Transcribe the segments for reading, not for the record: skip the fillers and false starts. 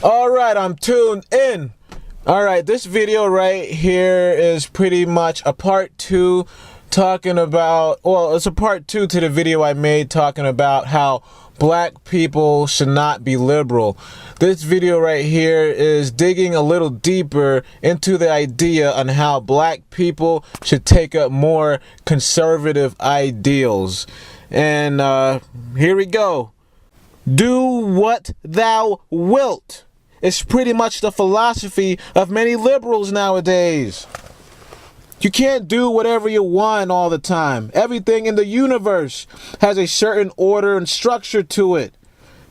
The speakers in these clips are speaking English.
Alright, I'm tuned in. Alright, this video right here is pretty much a part 2 talking about, it's a part 2 to the video I made talking about how black people should not be liberal. This video right here is digging a little deeper into the idea on how black people should take up more conservative ideals. And here we go. Do what thou wilt. It's pretty much the philosophy of many liberals nowadays. You can't do whatever you want all the time. Everything in the universe has a certain order and structure to it.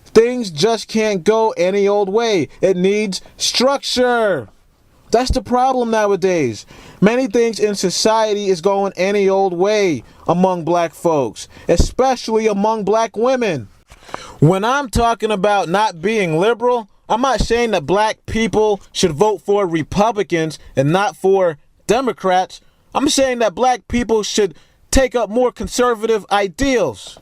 Things just can't go any old way. It needs structure. That's the problem nowadays. Many things in society is going any old way among black folks, especially among black women. When I'm talking about not being liberal, I'm not saying that black people should vote for Republicans and not for Democrats. I'm saying that black people should take up more conservative ideals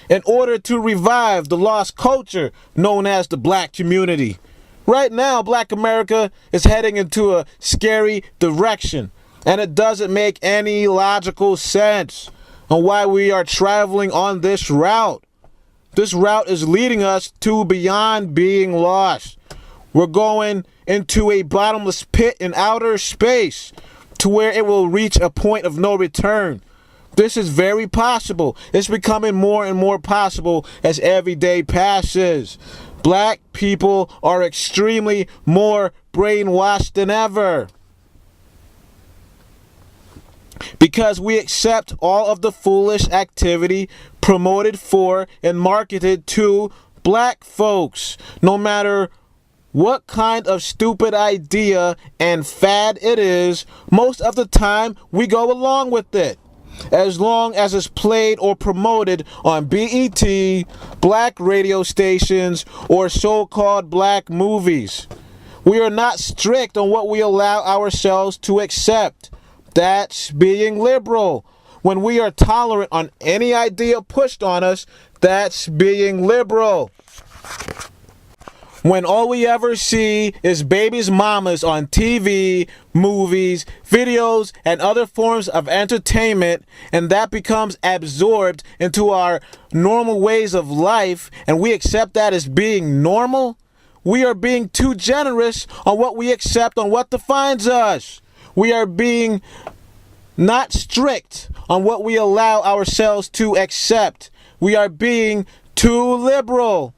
in order to revive the lost culture known as the black community. Right now, black America is heading into a scary direction, and it doesn't make any logical sense on why we are traveling on this route. This route is leading us to beyond being lost. We're going into a bottomless pit in outer space to where it will reach a point of no return. This is very possible. It's becoming more and more possible as every day passes. Black people are extremely more brainwashed than ever, because we accept all of the foolish activity promoted for and marketed to black folks. No matter what kind of stupid idea and fad it is, most of the time we go along with it, as long as it's played or promoted on BET, black radio stations, or so-called black movies. We are not strict on what we allow ourselves to accept. That's being liberal. When we are tolerant on any idea pushed on us, that's being liberal. When all we ever see is babies' mamas on TV, movies, videos, and other forms of entertainment, and that becomes absorbed into our normal ways of life, and we accept that as being normal, we are being too generous on what we accept, on what defines us. We are being not strict on what we allow ourselves to accept. We are being too liberal.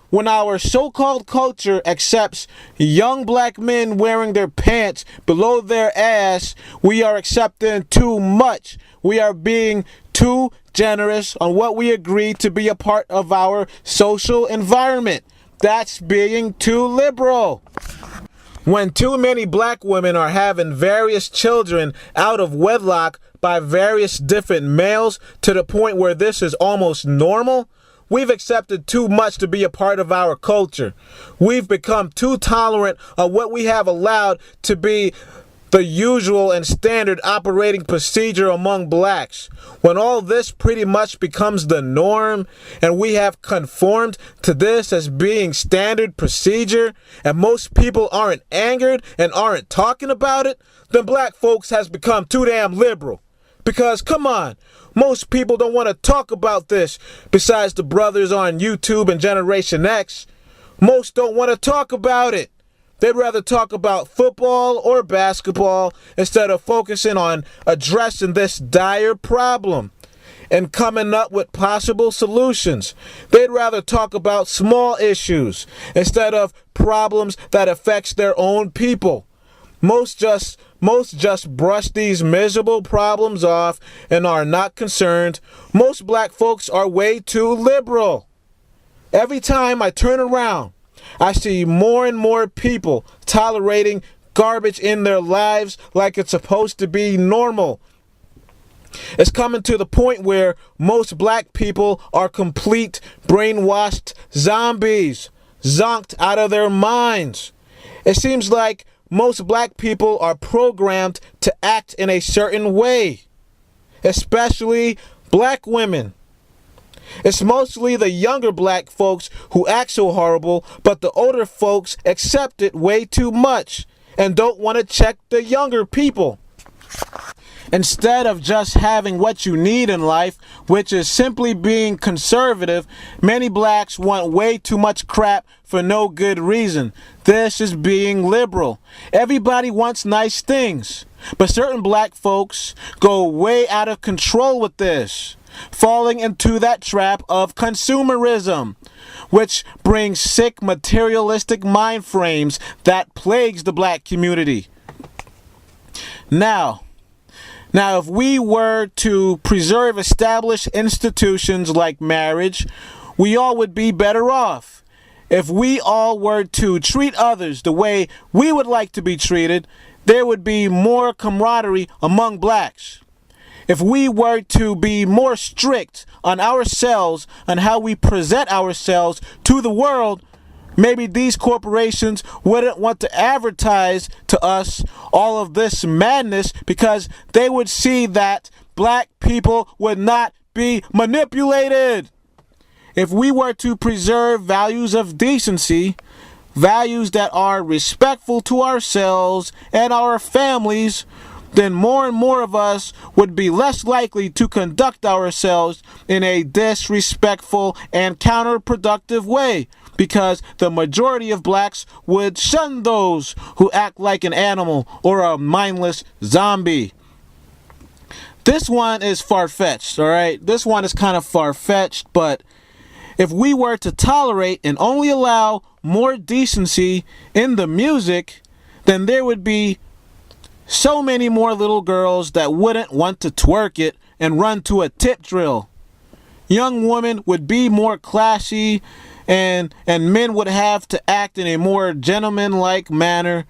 When our so-called culture accepts young black men wearing their pants below their ass, we are accepting too much. We are being too generous on what we agree to be a part of our social environment. That's being too liberal. When too many black women are having various children out of wedlock by various different males to the point where this is almost normal, we've accepted too much to be a part of our culture. We've become too tolerant of what we have allowed to be the usual and standard operating procedure among blacks. When all this pretty much becomes the norm, and we have conformed to this as being standard procedure, and most people aren't angered and aren't talking about it, then black folks has become too damn liberal. Because, come on, most people don't want to talk about this besides the brothers on YouTube and Generation X. Most don't want to talk about it. They'd rather talk about football or basketball instead of focusing on addressing this dire problem and coming up with possible solutions. They'd rather talk about small issues instead of problems that affects their own people. Most just brush these miserable problems off and are not concerned. Most black folks are way too liberal. Every time I turn around, I see more and more people tolerating garbage in their lives like it's supposed to be normal. It's coming to the point where most black people are complete brainwashed zombies, zonked out of their minds. It seems like most black people are programmed to act in a certain way, especially black women. It's mostly the younger black folks who act so horrible, but the older folks accept it way too much and don't want to check the younger people. Instead of just having what you need in life, which is simply being conservative, many blacks want way too much crap for no good reason. This is being liberal. Everybody wants nice things, but certain black folks go way out of control with this, falling into that trap of consumerism, which brings sick materialistic mind frames that plagues the black community. Now, if we were to preserve established institutions like marriage, we all would be better off. If we all were to treat others the way we would like to be treated, there would be more camaraderie among blacks. If we were to be more strict on ourselves and how we present ourselves to the world, maybe these corporations wouldn't want to advertise to us all of this madness because they would see that black people would not be manipulated. If we were to preserve values of decency, values that are respectful to ourselves and our families, then more and more of us would be less likely to conduct ourselves in a disrespectful and counterproductive way, because the majority of blacks would shun those who act like an animal or a mindless zombie. This one is far-fetched, all right? This one is kind of far-fetched, but if we were to tolerate and only allow more decency in the music, then there would be so many more little girls that wouldn't want to twerk it and run to a tip drill. Young women would be more classy, and men would have to act in a more gentleman-like manner,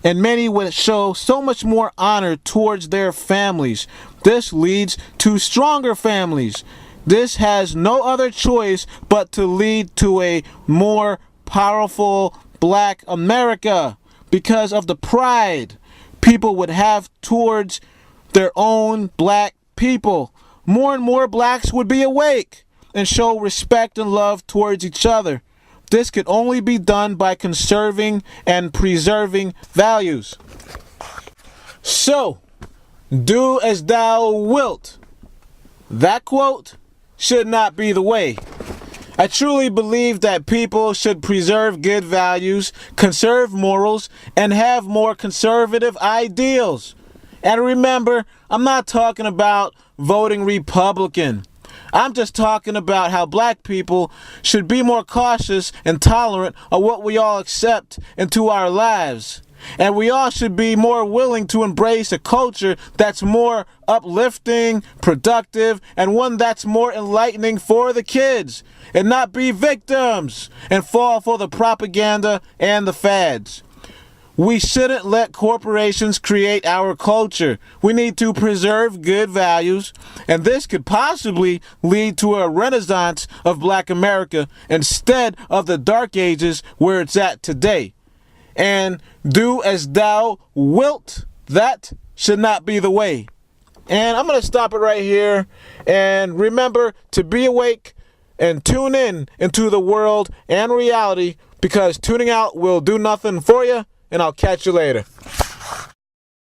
and many would show so much more honor towards their families. This leads to stronger families. This has no other choice but to lead to a more powerful black America because of the pride people would have towards their own black people. More and more blacks would be awake and show respect and love towards each other. This could only be done by conserving and preserving values. So, do as thou wilt. That quote should not be the way. I truly believe that people should preserve good values, conserve morals, and have more conservative ideals. And remember, I'm not talking about voting Republican. I'm just talking about how black people should be more cautious and tolerant of what we all accept into our lives. And we all should be more willing to embrace a culture that's more uplifting, productive, and one that's more enlightening for the kids, and not be victims and fall for the propaganda and the fads. We shouldn't let corporations create our culture. We need to preserve good values, and this could possibly lead to a renaissance of Black America instead of the Dark Ages where it's at today. And do as thou wilt, that should not be the way. And I'm going to stop it right here. And remember to be awake and tune in into the world and reality, because tuning out will do nothing for you. And I'll catch you later.